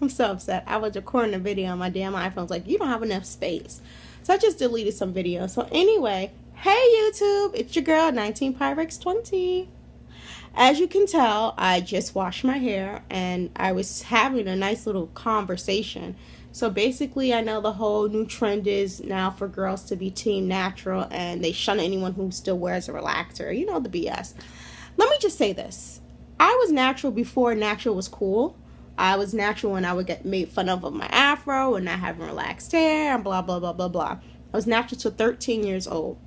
I'm so upset. I was recording a video on my damn iPhone. I was like, you don't have enough space. So I just deleted some videos. So anyway, hey YouTube, it's your girl 19Pyrex20. As you can tell, I just washed my hair and I was having a nice little conversation. So basically, I know the whole new trend is now for girls to be team natural and they shun anyone who still wears a relaxer. You know the BS. Let me just say this. I was natural before natural was cool. I was natural when I would get made fun of my afro and not having relaxed hair and blah, blah, blah, blah, blah. I was natural till 13 years old.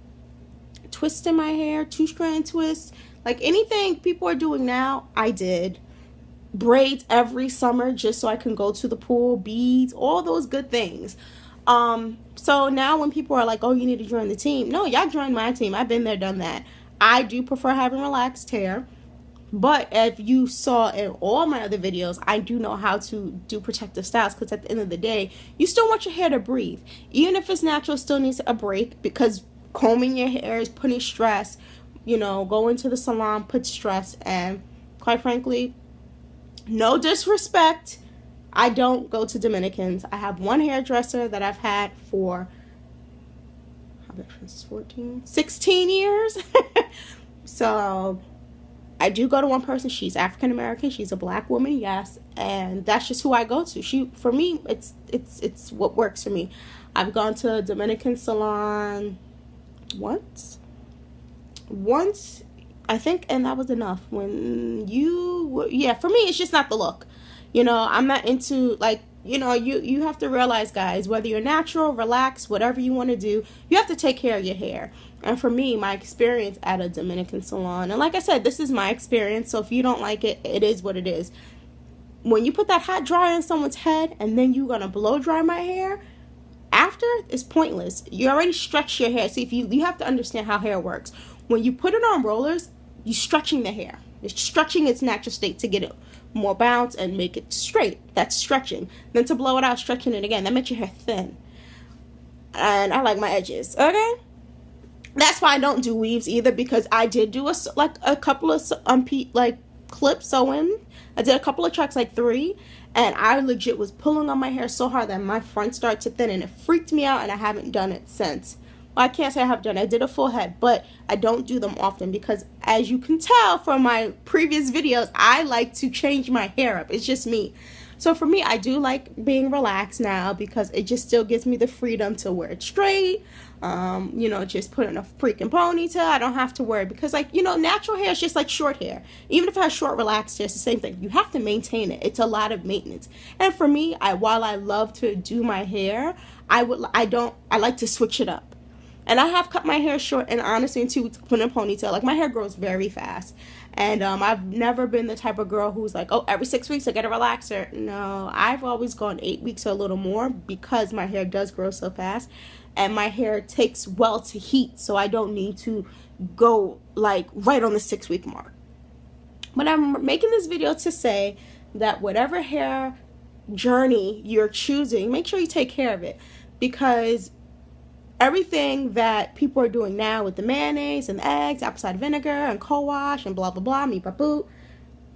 Twisting my hair, 2-strand twists, like anything people are doing now, I did. Braids every summer just so I can go to the pool, beads, all those good things. So now when people are like, oh, you need to join the team. No, y'all join my team. I've been there, done that. I do prefer having relaxed hair. But if you saw in all my other videos, I do know how to do protective styles because at the end of the day, you still want your hair to breathe. Even if it's natural, it still needs a break because combing your hair is putting stress. You know, going to the salon puts stress. And quite frankly, no disrespect, I don't go to Dominicans. I have one hairdresser that I've had for, how about 16 years. So I do go to one person. She's African American. She's a black woman, yes, and that's just who I go to. For me, it's what works for me. I've gone to a Dominican salon once, I think, and that was enough. For me, it's just not the look. You know, I'm not into, like, you know, you have to realize, guys, whether you're natural, relaxed, whatever you want to do, you have to take care of your hair. And for me, my experience at a Dominican salon, and like I said, this is my experience, so if you don't like it, it is what it is. When you put that hot dryer on someone's head and then you're going to blow dry my hair, after, it's pointless. You already stretch your hair. See, if you have to understand how hair works. When you put it on rollers, you're stretching the hair. You're stretching its natural state to get it more bounce and make it straight. That's stretching. Then to blow it out, stretching it again. That makes your hair thin. And I like my edges. Okay? That's why I don't do weaves either, because I did do a couple of clip sewing. I did a couple of tracks, like 3, and I legit was pulling on my hair so hard that my front started to thin, and it freaked me out, and I haven't done it since. Well, I can't say I have done it. I did a full head, but I don't do them often because, as you can tell from my previous videos, I like to change my hair up. It's just me. So for me, I do like being relaxed now because it just still gives me the freedom to wear it straight. You know, just put in a freaking ponytail. I don't have to worry because, like, you know, natural hair is just like short hair. Even if it has short, relaxed hair, it's the same thing. You have to maintain it. It's a lot of maintenance. And for me, while I love to do my hair, I like to switch it up. And I have cut my hair short and honestly to put in a ponytail. Like, my hair grows very fast. And I've never been the type of girl who's like, oh, every 6 weeks I get a relaxer. No, I've always gone 8 weeks or a little more because my hair does grow so fast. And my hair takes well to heat, so I don't need to go, like, right on the 6-week mark. But I'm making this video to say that whatever hair journey you're choosing, make sure you take care of it. Because everything that people are doing now with the mayonnaise and the eggs, apple cider vinegar and co-wash and blah, blah, blah, me boo,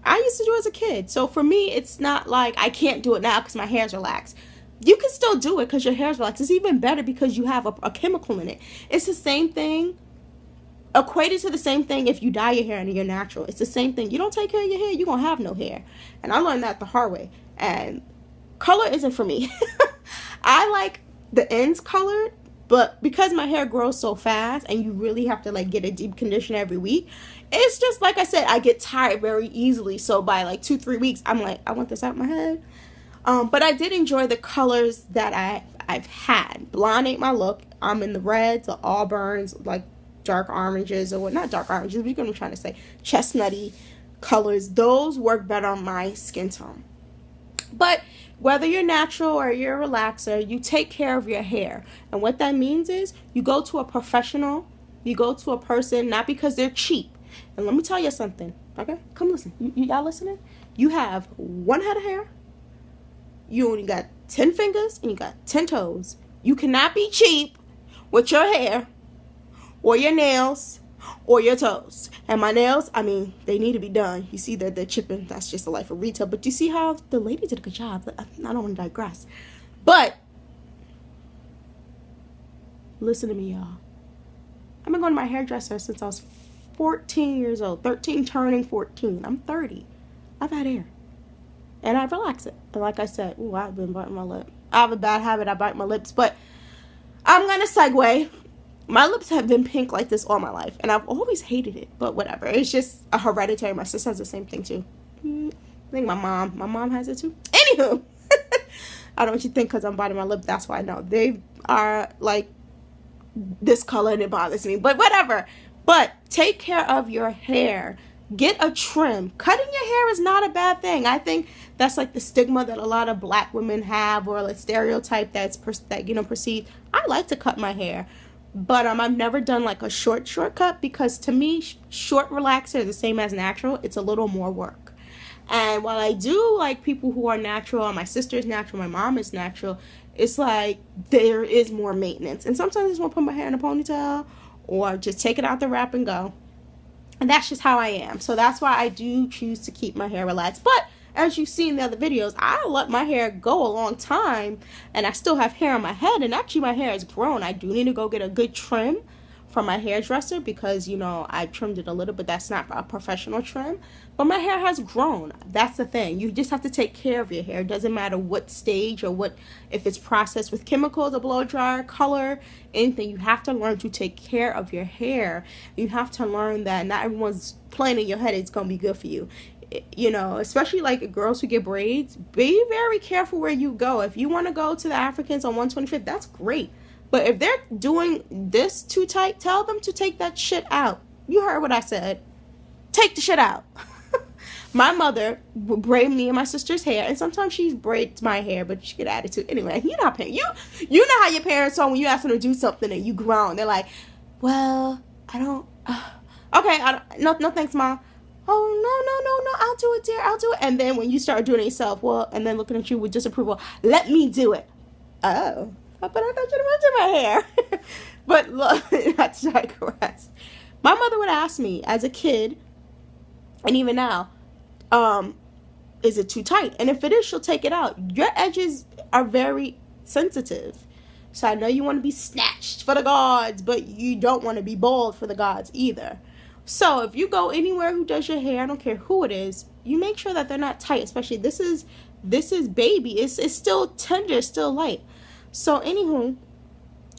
I used to do as a kid. So for me, it's not like I can't do it now because my hair's relaxed. You can still do it because your hair's relaxed. It's even better because you have a chemical in it. It's the same thing, equated to the same thing if you dye your hair and you're natural. It's the same thing. You don't take care of your hair, you're going to have no hair. And I learned that the hard way. And color isn't for me. I like the ends colored. But because my hair grows so fast and you really have to, like, get a deep conditioner every week, it's just, like I said, I get tired very easily. So by, like, 2-3 weeks, I'm like, I want this out of my head. But I did enjoy the colors that I've had. Blonde ain't my look. I'm in the reds, the auburns, like dark oranges, or not dark oranges, but you know what I'm trying to say. Chestnutty colors. Those work better on my skin tone. But whether you're natural or you're a relaxer, you take care of your hair. And what that means is you go to a professional, you go to a person, not because they're cheap. And let me tell you something, okay? Come listen. Y'all listening? You have one head of hair, you only got 10 fingers, and you got 10 toes. You cannot be cheap with your hair or your nails or your toes. And my nails, I mean, they need to be done. You see that they're chipping. That's just the life of retail. But you see how the lady did a good job. I don't want to digress. But listen to me, y'all. I've been going to my hairdresser since I was 14 years old. 13 turning 14. I'm 30. I've had hair. And I relax it. And like I said, ooh, I've been biting my lip. I have a bad habit. I bite my lips. But I'm going to segue. My lips have been pink like this all my life. And I've always hated it. But whatever. It's just a hereditary. My sister has the same thing too. I think my mom has it too. Anywho. I don't want you to think because I'm biting my lip. That's why I know. They are like this color and it bothers me. But whatever. But take care of your hair. Get a trim. Cutting your hair is not a bad thing. I think that's like the stigma that a lot of black women have, or like stereotype that's perceived. I like to cut my hair, but I've never done like a shortcut because to me, short relaxer is the same as natural. It's a little more work. And while I do like people who are natural, and my sister is natural, my mom is natural, it's like there is more maintenance. And sometimes I just want to put my hair in a ponytail or just take it out the wrap and go. And that's just how I am. So that's why I do choose to keep my hair relaxed. But as you see in the other videos, I let my hair go a long time. And I still have hair on my head. And actually my hair has grown. I do need to go get a good trim from my hairdresser. Because, you know, I trimmed it a little bit. That's not a professional trim. But my hair has grown. That's the thing. You just have to take care of your hair. It doesn't matter what stage or what, if it's processed with chemicals, a blow dryer, color, anything. You have to learn to take care of your hair. You have to learn that not everyone's playing in your head it's going to be good for you. You know, especially like girls who get braids, be very careful where you go. If you want to go to the Africans on 125th, that's great. But if they're doing this too tight, tell them to take that shit out. You heard what I said. Take the shit out. My mother would braid me and my sister's hair, and sometimes she braids my hair, but she get attitude. Anyway, you know how your parents are when you ask them to do something and you groan. They're like, well, I don't, okay, no thanks, Mom. Oh, no, I'll do it, dear, I'll do it. And then when you start doing it yourself, well, and then looking at you with disapproval, let me do it. Oh, but I thought you wanted to do my hair. But look, that's digress. My mother would ask me as a kid, and even now, is it too tight? And if it is, she'll take it out. Your edges are very sensitive. So I know you want to be snatched for the gods, but you don't want to be bald for the gods either. So if you go anywhere who does your hair, I don't care who it is, you make sure that they're not tight. Especially this is baby. It's still tender, it's still light. So anywho,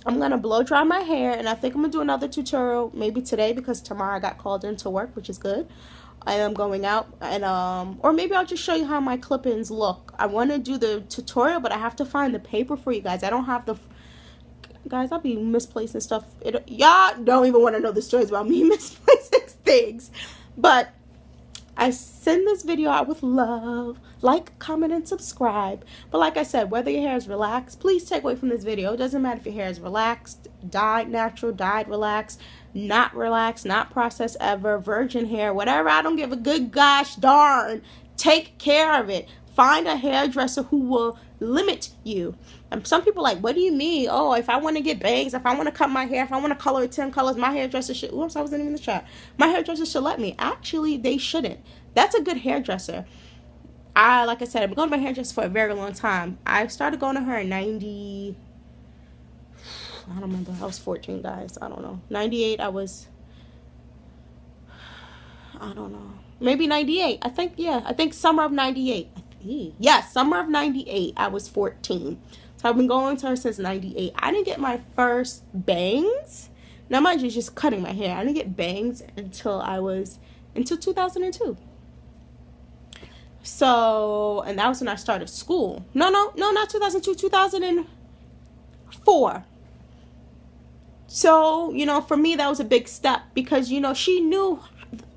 I'm going to blow dry my hair, and I think I'm going to do another tutorial maybe today because tomorrow I got called into work, which is good. I am going out, and or maybe I'll just show you how my clip-ins look. I want to do the tutorial, but I have to find the paper for you guys. I don't have the, guys, I'll be misplacing stuff. Y'all don't even want to know the stories about me misplacing things. But I send this video out with love. Like, comment, and subscribe. But like I said, whether your hair is relaxed, please take away from this video. It doesn't matter if your hair is relaxed, dyed natural, dyed relaxed, not relaxed, not processed ever, virgin hair, whatever. I don't give a good gosh darn. Take care of it. Find a hairdresser who will limit you. And some people like, what do you mean? Oh, if I want to get bangs, if I want to cut my hair, if I want to color it 10 colors, my hairdresser should, oops, I wasn't even in the shot. My hairdresser should let me. Actually, they shouldn't. That's a good hairdresser. Like I said, I've been going to my hairdresser for a very long time. I started going to her in 90, I don't remember. I was 14, guys. I don't know. 98, I don't know. Maybe 98. I think summer of 98. Yes, summer of 98, I was 14. So I've been going to her since 98. I didn't get my first bangs. Now, mind you, just cutting my hair. I didn't get bangs until 2002. So, and that was when I started school. No, not 2002, 2004. So, you know, for me, that was a big step because, you know, she knew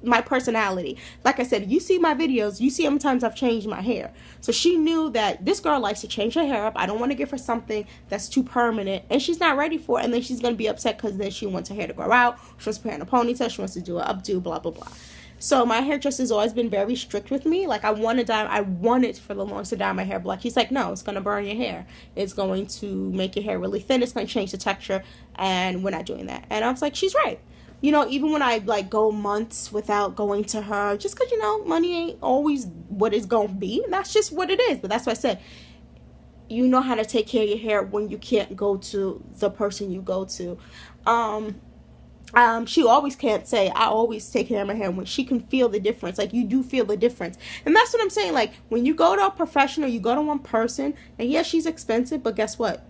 my personality. Like I said, you see my videos, you see how many times I've changed my hair. So she knew that this girl likes to change her hair up. I don't want to give her something that's too permanent and she's not ready for it. And then she's going to be upset because then she wants her hair to grow out. She wants to put her in a ponytail. She wants to do an updo, blah, blah, blah. So my hairdresser has always been very strict with me. Like I wanted for the longest to dye my hair black. He's like, no, it's going to burn your hair. It's going to make your hair really thin. It's going to change the texture. And we're not doing that. And I was like, she's right. You know, even when I like go months without going to her, just because, you know, money ain't always what it's going to be. And that's just what it is. But that's why I said, you know how to take care of your hair when you can't go to the person you go to. She always can't say, I always take care of my hair, when she can feel the difference. Like, you do feel the difference. And that's what I'm saying. Like, when you go to a professional, you go to one person, and yes, she's expensive, but guess what?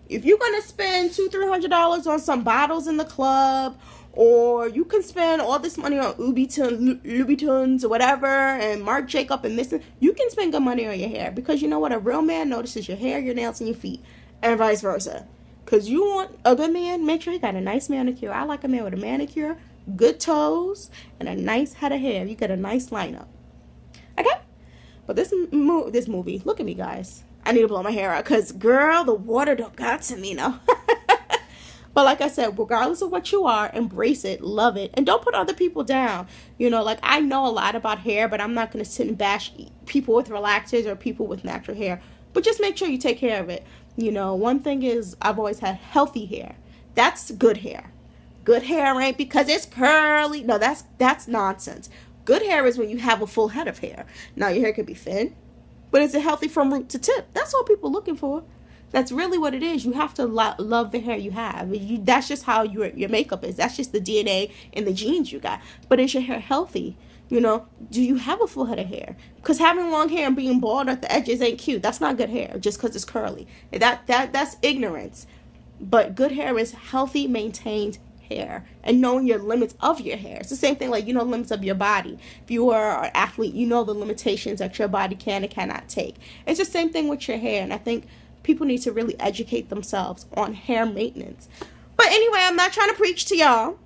If you're going to spend $200-$300 on some bottles in the club, or you can spend all this money on Louboutins or whatever, and Marc Jacob and this, you can spend good money on your hair. Because you know what? A real man notices your hair, your nails, and your feet, and vice versa. Because you want a good man, make sure he got a nice manicure. I like a man with a manicure, good toes, and a nice head of hair. You get a nice lineup. Okay? But this movie, look at me, guys. I need to blow my hair out because, girl, the water don't got to me, no. But like I said, regardless of what you are, embrace it, love it, and don't put other people down. You know, like, I know a lot about hair, but I'm not going to sit and bash people with relaxers or people with natural hair. But just make sure you take care of it. You know, one thing is, I've always had healthy hair. That's good hair. Good hair ain't because it's curly. No, that's nonsense. Good hair is when you have a full head of hair. Now, your hair could be thin, but is it healthy from root to tip? That's what people are looking for. That's really what it is. You have to love the hair you have. That's just how your makeup is. That's just the DNA and the genes you got. But is your hair healthy? You know, do you have a full head of hair? Because having long hair and being bald at the edges ain't cute. That's not good hair just because it's curly. That's ignorance. But good hair is healthy, maintained hair, and knowing your limits of your hair. It's the same thing, like, you know, limits of your body. If you are an athlete, you know the limitations that your body can and cannot take. It's the same thing with your hair, and I think people need to really educate themselves on hair maintenance. But anyway, I'm not trying to preach to y'all.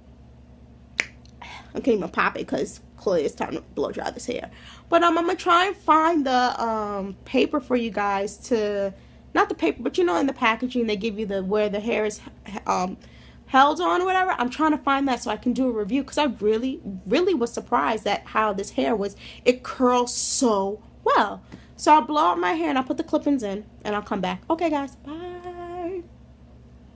I can't even pop it because clearly it's time to blow dry this hair. But I'm going to try and find the paper for you guys to, not the paper, but you know, in the packaging they give you the where the hair is held on or whatever. I'm trying to find that so I can do a review, because I really was surprised at how this hair was. It curls so well. So I'll blow out my hair and I'll put the clip-ins in and I'll come back. Okay, guys, bye.